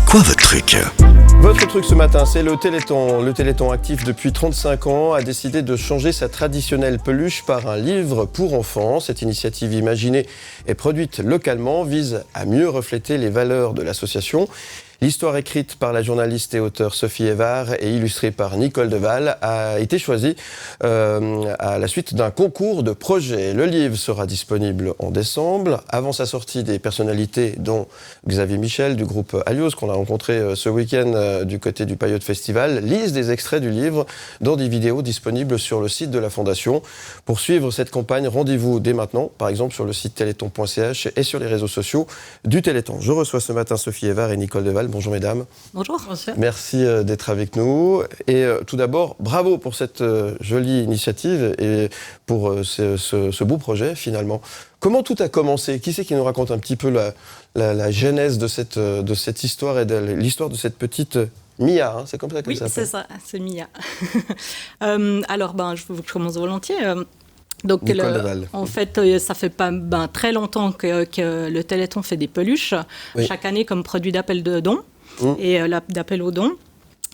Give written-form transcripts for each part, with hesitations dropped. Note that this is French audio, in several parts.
quoi votre truc ? Votre truc ce matin, c'est le Téléthon. Le Téléthon, actif depuis 35 ans, a décidé de changer sa traditionnelle peluche par un livre pour enfants. Cette initiative imaginée et produite localement vise à mieux refléter les valeurs de l'association. L'histoire écrite par la journaliste et auteure Sophie Evard et illustrée par Nicole Deval a été choisie à la suite d'un concours de projets. Le livre sera disponible en décembre. Avant sa sortie, des personnalités dont Xavier Michel du groupe Alios, qu'on a rencontré ce week-end du côté du Payot Festival, lisent des extraits du livre dans des vidéos disponibles sur le site de la Fondation. Pour suivre cette campagne, rendez-vous dès maintenant, par exemple sur le site téléthon.ch et sur les réseaux sociaux du Téléthon. Je reçois ce matin Sophie Evard et Nicole Deval. Bonjour mesdames. Bonjour. Bonjour. Merci d'être avec nous. Et tout d'abord, bravo pour cette jolie initiative et pour ce beau projet finalement. Comment tout a commencé ? Qui c'est qui nous raconte un petit peu la genèse de cette histoire et de l'histoire de cette petite Mia, hein, c'est comme ça qu'elle s'appelle. Oui, c'est ça, c'est Mia. Alors, je commence volontiers. Donc, en fait, ça fait pas très longtemps que le Téléthon fait des peluches, chaque année comme produit d'appel de dons et d'appel aux dons.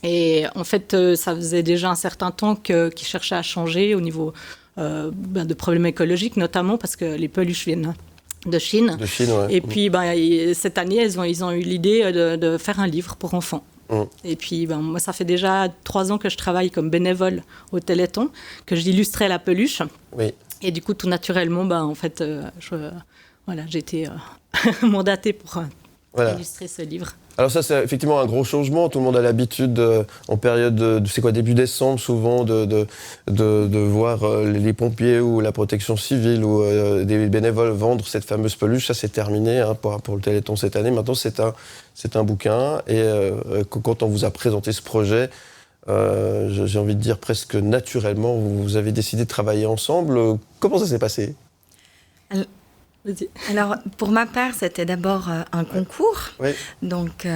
Et en fait, ça faisait déjà un certain temps qu'ils cherchaient à changer au niveau de problèmes écologiques, notamment parce que les peluches viennent de Chine. Et puis, cette année, ils ont eu l'idée de faire un livre pour enfants. Et puis, moi, ça fait déjà 3 ans que je travaille comme bénévole au Téléthon, que j'illustrais la peluche. Oui. Et du coup, tout naturellement, en fait, j'ai été mandatée pour illustrer ce livre. Alors ça, c'est effectivement un gros changement. Tout le monde a l'habitude, en période début décembre, souvent, de voir les pompiers ou la protection civile ou des bénévoles vendre cette fameuse peluche. Ça, c'est terminé pour le Téléthon cette année. Maintenant, c'est un bouquin. Et quand on vous a présenté ce projet, j'ai envie de dire presque naturellement, vous avez décidé de travailler ensemble. Comment ça s'est passé ? Alors, pour ma part, c'était d'abord un concours. Oui. Donc,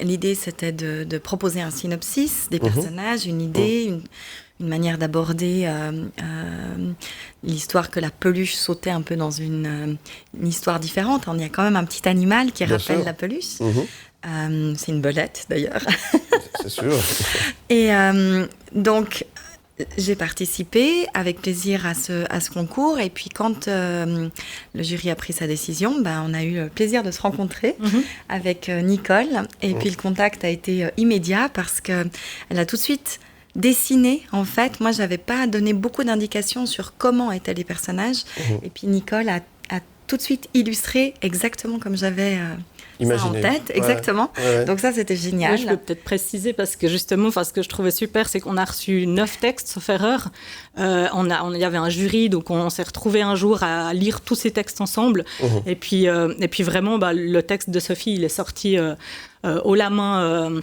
l'idée, c'était de proposer un synopsis des personnages, une idée, une manière d'aborder l'histoire, que la peluche sautait un peu dans une histoire différente. Il y a quand même un petit animal qui rappelle la peluche. C'est une belette, d'ailleurs. C'est sûr. Et donc, j'ai participé avec plaisir à ce concours, et puis quand le jury a pris sa décision, on a eu le plaisir de se rencontrer avec Nicole, et puis le contact a été immédiat parce qu'elle a tout de suite dessiné. En fait, moi, j'avais pas donné beaucoup d'indications sur comment étaient les personnages, et puis Nicole a tout de suite illustré exactement comme j'avais ça en tête, exactement. Ouais. Donc ça, c'était génial. Oui, je peux peut-être préciser, parce que justement, ce que je trouvais super, c'est qu'on a reçu 9 textes, sauf erreur. Il y avait un jury, donc on s'est retrouvés un jour à lire tous ces textes ensemble. Et puis vraiment, le texte de Sophie, il est sorti haut la main.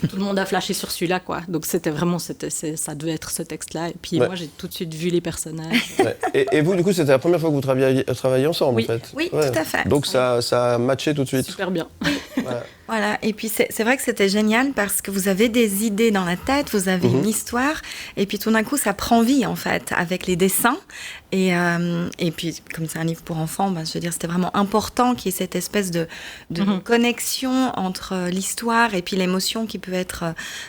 Tout le monde a flashé sur celui-là, quoi. Donc c'était vraiment, ça devait être ce texte-là. Et puis moi, j'ai tout de suite vu les personnages. Et vous, du coup, c'était la première fois que vous travaillez ensemble, en fait. Oui, tout à fait. Donc ça a matché tout de suite. Super bien. Voilà. Et puis c'est vrai que c'était génial parce que vous avez des idées dans la tête, vous avez une histoire, et puis tout d'un coup, ça prend vie, en fait, avec les dessins. Et puis, comme c'est un livre pour enfants, je veux dire, c'était vraiment important qu'il y ait cette espèce de connexion entre l'histoire et puis l'émotion qui peut être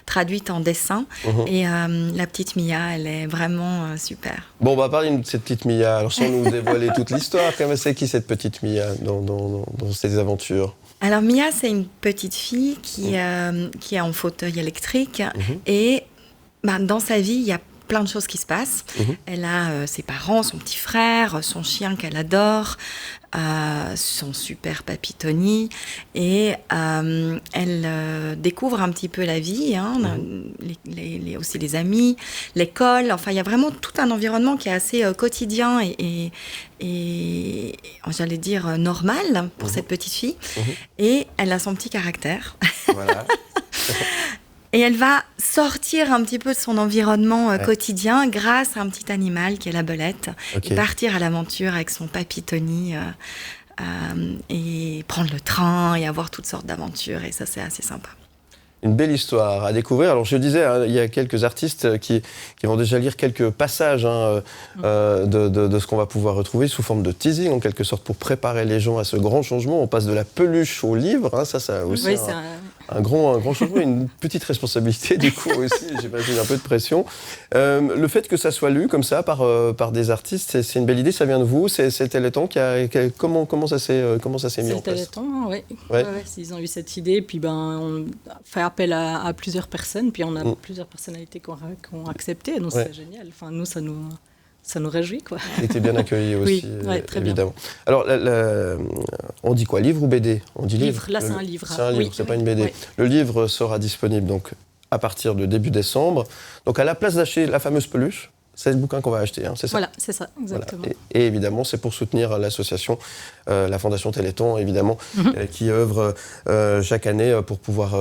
traduite en dessin. Et la petite Mia, elle est vraiment super. Bon, on va parler de cette petite Mia, alors sans nous dévoiler toute l'histoire. C'est qui cette petite Mia dans ces aventures ? Alors Mia, c'est une petite fille qui est en fauteuil électrique et dans sa vie, il y a plein de choses qui se passent. Elle a ses parents, son petit frère, son chien qu'elle adore, son super papy Tony, et elle découvre un petit peu la vie, aussi les amis, l'école. Enfin, il y a vraiment tout un environnement qui est assez quotidien et j'allais dire normal pour cette petite fille. Et elle a son petit caractère. Voilà. Et elle va sortir un petit peu de son environnement quotidien grâce à un petit animal qui est la belette, et partir à l'aventure avec son papy Tony et prendre le train et avoir toutes sortes d'aventures. Et ça, c'est assez sympa. Une belle histoire à découvrir. Alors je disais, il y a quelques artistes qui vont déjà lire quelques passages de ce qu'on va pouvoir retrouver sous forme de teasing, en quelque sorte, pour préparer les gens à ce grand changement. On passe de la peluche au livre, ça aussi. Oui, un grand changement, une petite responsabilité du coup aussi, j'imagine un peu de pression. Le fait que ça soit lu comme ça par des artistes, c'est une belle idée, ça vient de vous, c'est le Téléthon comment ça s'est mis en place? C'est le Téléthon, oui. Ouais, ils ont eu cette idée, puis on fait appel à plusieurs personnes, puis on a plusieurs personnalités qui ont accepté, donc c'est génial. Enfin, nous, ça nous réjouit, quoi. Il était bien accueilli aussi, très évidemment. Bien. Alors, on dit quoi, livre ou BD? On dit livre. Là, c'est un livre. C'est un livre, c'est pas une BD. Oui. Le livre sera disponible donc à partir de début décembre. Donc, à la place d'acheter la fameuse peluche, c'est le bouquin qu'on va acheter, hein, c'est ça? Voilà, c'est ça, exactement. Voilà. Et évidemment, c'est pour soutenir l'association, la Fondation Téléthon, évidemment, qui œuvre chaque année pour pouvoir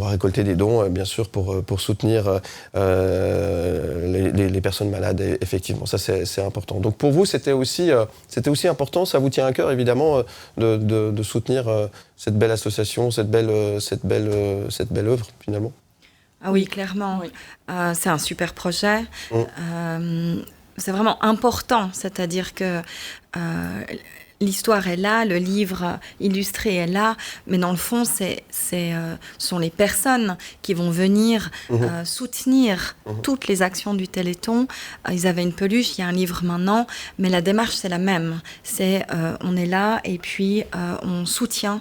récolter des dons, bien sûr, pour soutenir les personnes malades, effectivement. Ça, c'est important. Donc pour vous, c'était aussi important, ça vous tient à cœur, évidemment, de soutenir cette belle association, cette belle œuvre, finalement? Ah oui, clairement. Oui. C'est un super projet. C'est vraiment important, c'est-à-dire que l'histoire est là, le livre illustré est là, mais dans le fond, sont les personnes qui vont venir soutenir toutes les actions du Téléthon. Ils avaient une peluche, il y a un livre maintenant, mais la démarche, c'est la même. On est là et puis on soutient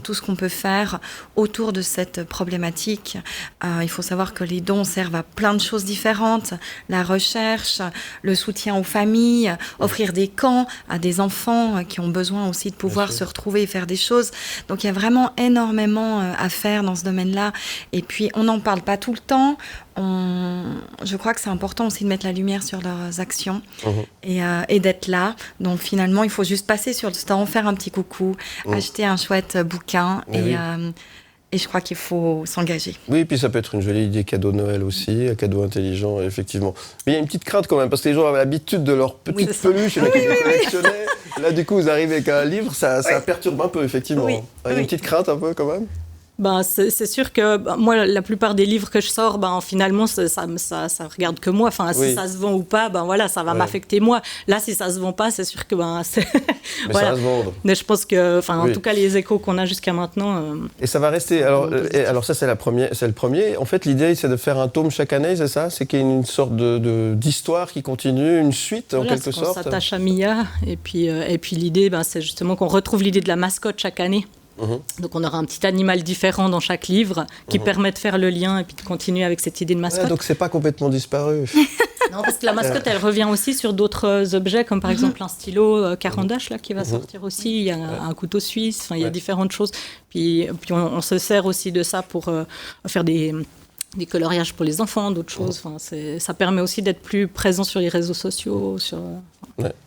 tout ce qu'on peut faire autour de cette problématique. Il faut savoir que les dons servent à plein de choses différentes. La recherche, le soutien aux familles, offrir des camps à des enfants qui ont besoin aussi de pouvoir se retrouver et faire des choses. Donc il y a vraiment énormément à faire dans ce domaine-là. Et puis on n'en parle pas tout le temps. Je crois que c'est important aussi de mettre la lumière sur leurs actions et d'être là. Donc finalement, il faut juste passer sur le stand, faire un petit coucou, acheter un chouette bouquin et je crois qu'il faut s'engager. Oui, puis ça peut être une jolie idée cadeau de Noël aussi, un cadeau intelligent, effectivement. Mais il y a une petite crainte quand même, parce que les gens avaient l'habitude de leur petite peluche, et qu'ils collectionnaient. Là, du coup, vous arrivez avec un livre, ça perturbe un peu, effectivement. Il y a une petite crainte un peu quand même? C'est sûr que moi, la plupart des livres que je sors, finalement, ça regarde que moi. Enfin, si ça se vend ou pas, ça va m'affecter moi. Là, si ça se vend pas, c'est sûr que c'est. Mais ça va se vendre. Mais je pense que, en tout cas, les échos qu'on a jusqu'à maintenant. Et ça va rester. Alors ça, c'est le premier. En fait, l'idée, c'est de faire un tome chaque année, c'est ça? C'est qu'il y ait une sorte d'histoire qui continue, une suite en quelque sorte. On s'attache à Mia, et puis l'idée, c'est justement qu'on retrouve l'idée de la mascotte chaque année. Donc on aura un petit animal différent dans chaque livre qui permet de faire le lien et puis de continuer avec cette idée de mascotte. Donc c'est pas complètement disparu. Non, parce que la mascotte, elle revient aussi sur d'autres objets, comme par exemple un stylo Carandache là, qui va sortir aussi. Il y a un couteau suisse, il y a différentes choses. Puis on se sert aussi de ça pour faire des coloriages pour les enfants, d'autres choses. Ça permet aussi d'être plus présent sur les réseaux sociaux.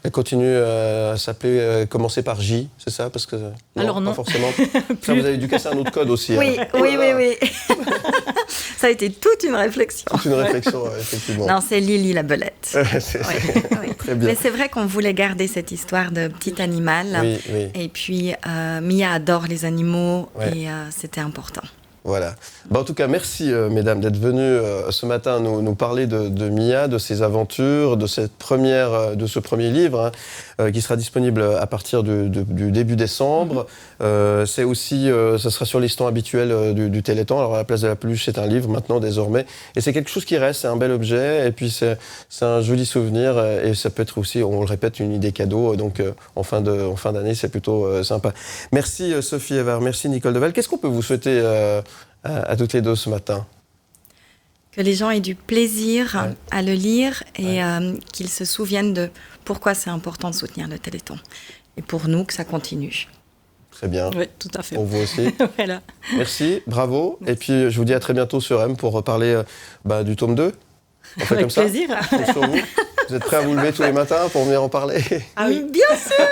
Elle continue à s'appeler, commencer par J, c'est ça? Parce que alors non, pas forcément. Ça, vous avez dû casser un autre code aussi. Oui. Ça a été toute une réflexion. Effectivement. Non, c'est Lily la belette. Très bien. Mais c'est vrai qu'on voulait garder cette histoire de petit animal. Oui. Et puis, Mia adore les animaux et c'était important. Voilà. En tout cas, merci mesdames d'être venues ce matin nous parler de Mia, de ses aventures, de ce premier livre qui sera disponible à partir du début décembre. C'est aussi, ça sera sur les stands habituels du Téléthon. Alors à la place de la peluche, c'est un livre maintenant désormais. Et c'est quelque chose qui reste, c'est un bel objet. Et puis c'est un joli souvenir. Et ça peut être aussi, on le répète, une idée cadeau. Donc en fin d'année, c'est plutôt sympa. Merci Sophie Evard, merci Nicole Deval. Qu'est-ce qu'on peut vous souhaiter à toutes les deux ce matin? Que les gens aient du plaisir à le lire et qu'ils se souviennent de pourquoi c'est important de soutenir le Téléthon. Et pour nous, que ça continue. Très bien. Oui, tout à fait. Pour vous aussi. Voilà. Merci, bravo. Merci. Et puis, je vous dis à très bientôt sur M pour parler du tome 2. On fait avec comme ça. Plaisir. Sur vous. Vous êtes prêts à vous lever tous les matins pour venir en parler? Ah oui, bien sûr.